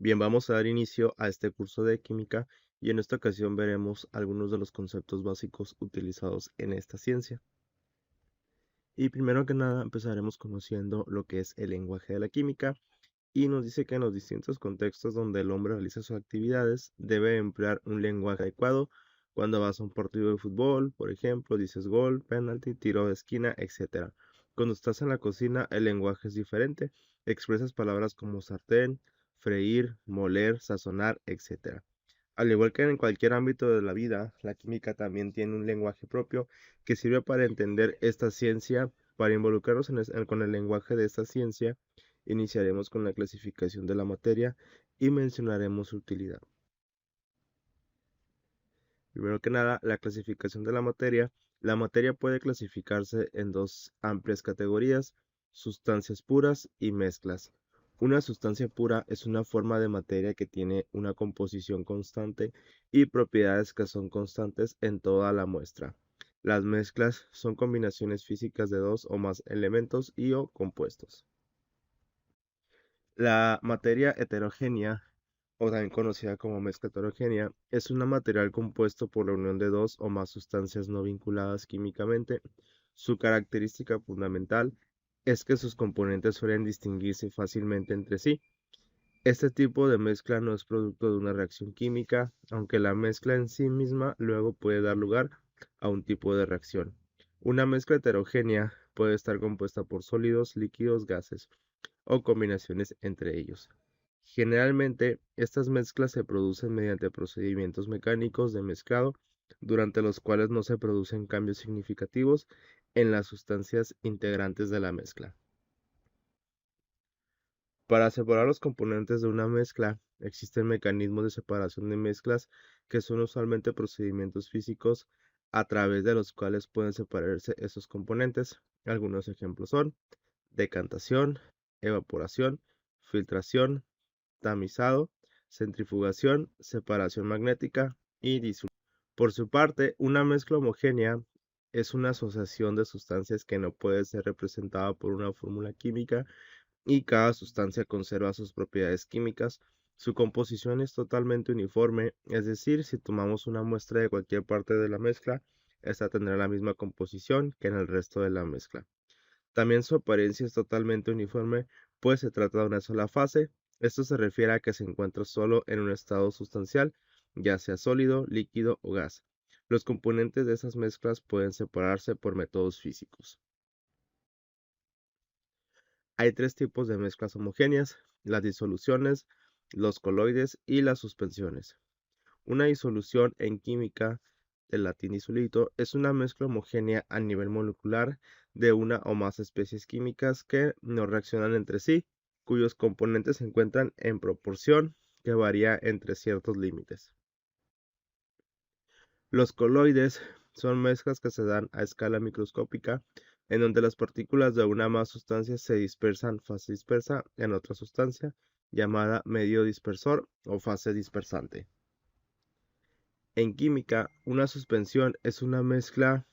Bien, vamos a dar inicio a este curso de química y en esta ocasión veremos algunos de los conceptos básicos utilizados en esta ciencia. Y primero que nada empezaremos conociendo lo que es el lenguaje de la química y nos dice que en los distintos contextos donde el hombre realiza sus actividades debe emplear un lenguaje adecuado. Cuando vas a un partido de fútbol, por ejemplo, dices gol, penalti, tiro de esquina, etc. Cuando estás en la cocina, el lenguaje es diferente. Expresas palabras como sartén, freír, moler, sazonar, etc. Al igual que en cualquier ámbito de la vida, la química también tiene un lenguaje propio que sirve para entender esta ciencia. Para involucrarnos con el lenguaje de esta ciencia, iniciaremos con la clasificación de la materia y mencionaremos su utilidad. Primero que nada, la clasificación de la materia. La materia puede clasificarse en dos amplias categorías: sustancias puras y mezclas. Una sustancia pura es una forma de materia que tiene una composición constante y propiedades que son constantes en toda la muestra. Las mezclas son combinaciones físicas de dos o más elementos y o compuestos. La materia heterogénea, o también conocida como mezcla heterogénea, es un material compuesto por la unión de dos o más sustancias no vinculadas químicamente. Su característica fundamental es que sus componentes suelen distinguirse fácilmente entre sí. Este tipo de mezcla no es producto de una reacción química, aunque la mezcla en sí misma luego puede dar lugar a un tipo de reacción. Una mezcla heterogénea puede estar compuesta por sólidos, líquidos, gases o combinaciones entre ellos. Generalmente, estas mezclas se producen mediante procedimientos mecánicos de mezclado, durante los cuales no se producen cambios significativos en las sustancias integrantes de la mezcla. Para separar los componentes de una mezcla, existen mecanismos de separación de mezclas que son usualmente procedimientos físicos a través de los cuales pueden separarse esos componentes. Algunos ejemplos son decantación, evaporación, filtración, tamizado, centrifugación, separación magnética y disolución. Por su parte, una mezcla homogénea es una asociación de sustancias que no puede ser representada por una fórmula química y cada sustancia conserva sus propiedades químicas. Su composición es totalmente uniforme, es decir, si tomamos una muestra de cualquier parte de la mezcla, esta tendrá la misma composición que en el resto de la mezcla. También su apariencia es totalmente uniforme, pues se trata de una sola fase. Esto se refiere a que se encuentra solo en un estado sustancial, ya sea sólido, líquido o gas. Los componentes de esas mezclas pueden separarse por métodos físicos. Hay tres tipos de mezclas homogéneas: las disoluciones, los coloides y las suspensiones. Una disolución en química, del latín disolito, es una mezcla homogénea a nivel molecular de una o más especies químicas que no reaccionan entre sí, cuyos componentes se encuentran en proporción que varía entre ciertos límites. Los coloides son mezclas que se dan a escala microscópica, en donde las partículas de una o más sustancias se dispersan fase dispersa en otra sustancia, llamada medio dispersor o fase dispersante. En química, una suspensión es una mezcla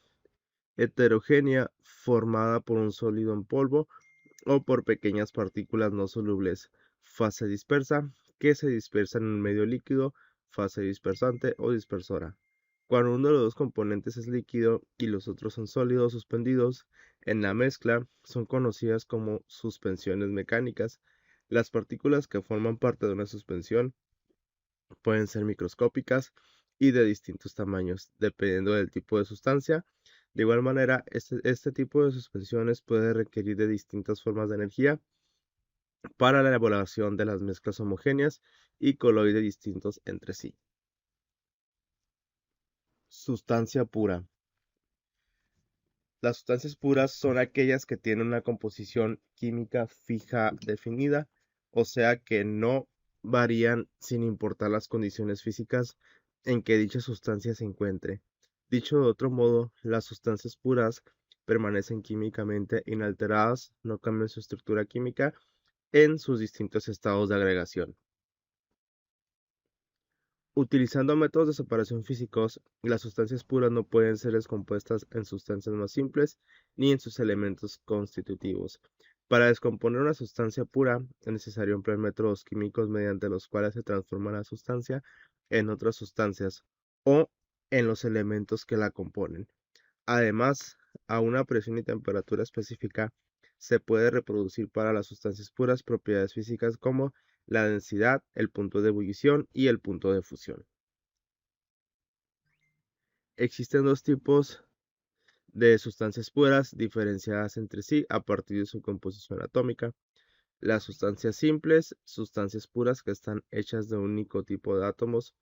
heterogénea formada por un sólido en polvo o por pequeñas partículas no solubles, fase dispersa, que se dispersan en un medio líquido, fase dispersante o dispersora. Cuando uno de los dos componentes es líquido y los otros son sólidos suspendidos en la mezcla, son conocidas como suspensiones mecánicas. Las partículas que forman parte de una suspensión pueden ser microscópicas y de distintos tamaños, dependiendo del tipo de sustancia. De igual manera, este tipo de suspensiones puede requerir de distintas formas de energía para la elaboración de las mezclas homogéneas y coloides distintos entre sí. Sustancia pura. Las sustancias puras son aquellas que tienen una composición química fija definida, o sea que no varían sin importar las condiciones físicas en que dicha sustancia se encuentre. Dicho de otro modo, las sustancias puras permanecen químicamente inalteradas, no cambian su estructura química en sus distintos estados de agregación. Utilizando métodos de separación físicos, las sustancias puras no pueden ser descompuestas en sustancias más simples ni en sus elementos constitutivos. Para descomponer una sustancia pura es necesario emplear métodos químicos mediante los cuales se transforma la sustancia en otras sustancias o en los elementos que la componen. Además, a una presión y temperatura específica se puede reproducir para las sustancias puras propiedades físicas como la densidad, el punto de ebullición y el punto de fusión. Existen dos tipos de sustancias puras diferenciadas entre sí a partir de su composición atómica. Las sustancias simples, sustancias puras que están hechas de un único tipo de átomos,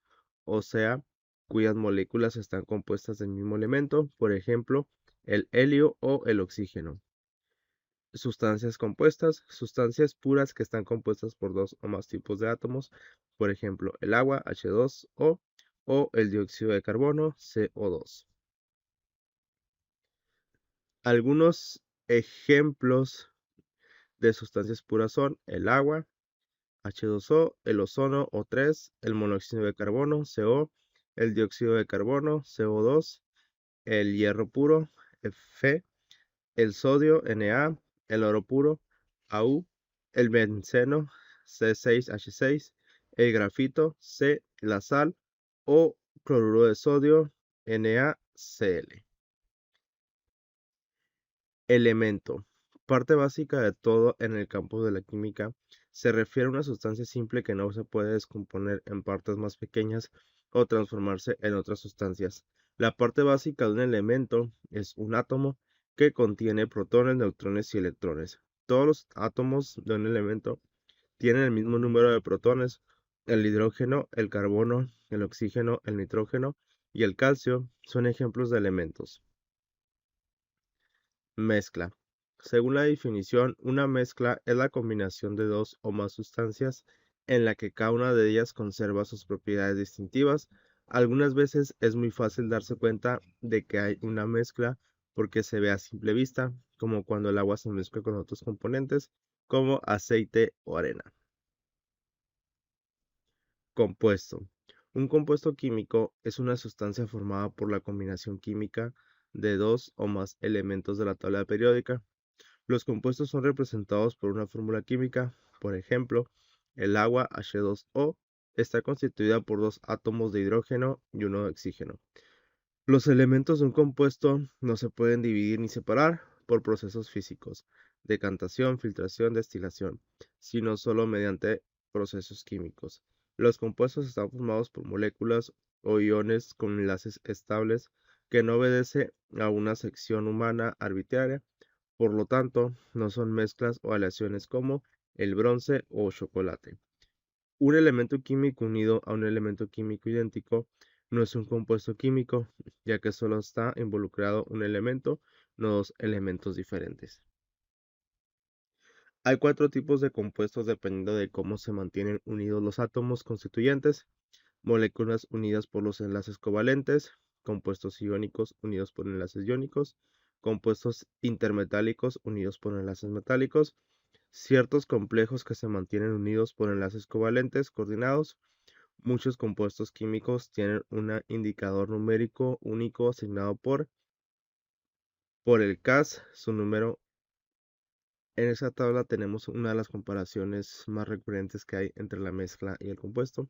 o sea, cuyas moléculas están compuestas del mismo elemento, por ejemplo, el helio o el oxígeno. Sustancias compuestas, sustancias puras que están compuestas por dos o más tipos de átomos, por ejemplo, el agua H2O o el dióxido de carbono CO2. Algunos ejemplos de sustancias puras son el agua, H2O, el ozono O3, el monóxido de carbono CO, el dióxido de carbono CO2, el hierro puro Fe, el sodio Na, el oro puro Au, el benceno C6H6, el grafito C, la sal o cloruro de sodio NaCl. Elemento. Parte básica de todo en el campo de la química se refiere a una sustancia simple que no se puede descomponer en partes más pequeñas o transformarse en otras sustancias. La parte básica de un elemento es un átomo que contiene protones, neutrones y electrones. Todos los átomos de un elemento tienen el mismo número de protones. El hidrógeno, el carbono, el oxígeno, el nitrógeno y el calcio son ejemplos de elementos. Mezcla. Según la definición, una mezcla es la combinación de dos o más sustancias en la que cada una de ellas conserva sus propiedades distintivas. Algunas veces es muy fácil darse cuenta de que hay una mezcla porque se ve a simple vista, como cuando el agua se mezcla con otros componentes, como aceite o arena. Compuesto. Un compuesto químico es una sustancia formada por la combinación química de dos o más elementos de la tabla periódica. Los compuestos son representados por una fórmula química. Por ejemplo, el agua H2O está constituida por dos átomos de hidrógeno y uno de oxígeno. Los elementos de un compuesto no se pueden dividir ni separar por procesos físicos, decantación, filtración, destilación, sino solo mediante procesos químicos. Los compuestos están formados por moléculas o iones con enlaces estables que no obedecen a una sección humana arbitraria. Por lo tanto, no son mezclas o aleaciones como el bronce o chocolate. Un elemento químico unido a un elemento químico idéntico no es un compuesto químico, ya que solo está involucrado un elemento, no dos elementos diferentes. Hay cuatro tipos de compuestos dependiendo de cómo se mantienen unidos los átomos constituyentes: moléculas unidas por los enlaces covalentes, compuestos iónicos unidos por enlaces iónicos, compuestos intermetálicos unidos por enlaces metálicos, ciertos complejos que se mantienen unidos por enlaces covalentes coordinados. Muchos compuestos químicos tienen un indicador numérico único asignado por el Cas, su número. En esa tabla tenemos una de las comparaciones más recurrentes que hay entre la mezcla y el compuesto.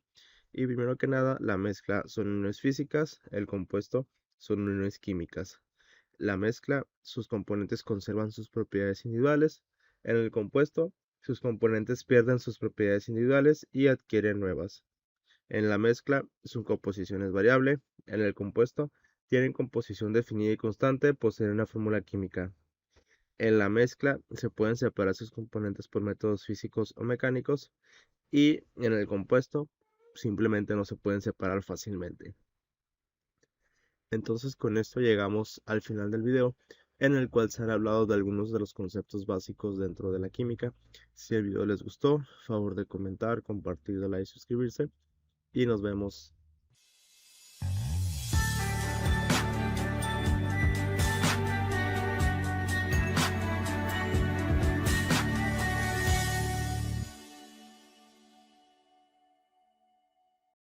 Y primero que nada, la mezcla son uniones físicas, el compuesto son uniones químicas. La mezcla, sus componentes conservan sus propiedades individuales. En el compuesto, sus componentes pierden sus propiedades individuales y adquieren nuevas. En la mezcla, su composición es variable. En el compuesto, tienen composición definida y constante, poseen una fórmula química. En la mezcla se pueden separar sus componentes por métodos físicos o mecánicos, y en el compuesto simplemente no se pueden separar fácilmente. Entonces con esto llegamos al final del video, en el cual se han hablado de algunos de los conceptos básicos dentro de la química. Si el video les gustó, favor de comentar, compartir, like y suscribirse, y nos vemos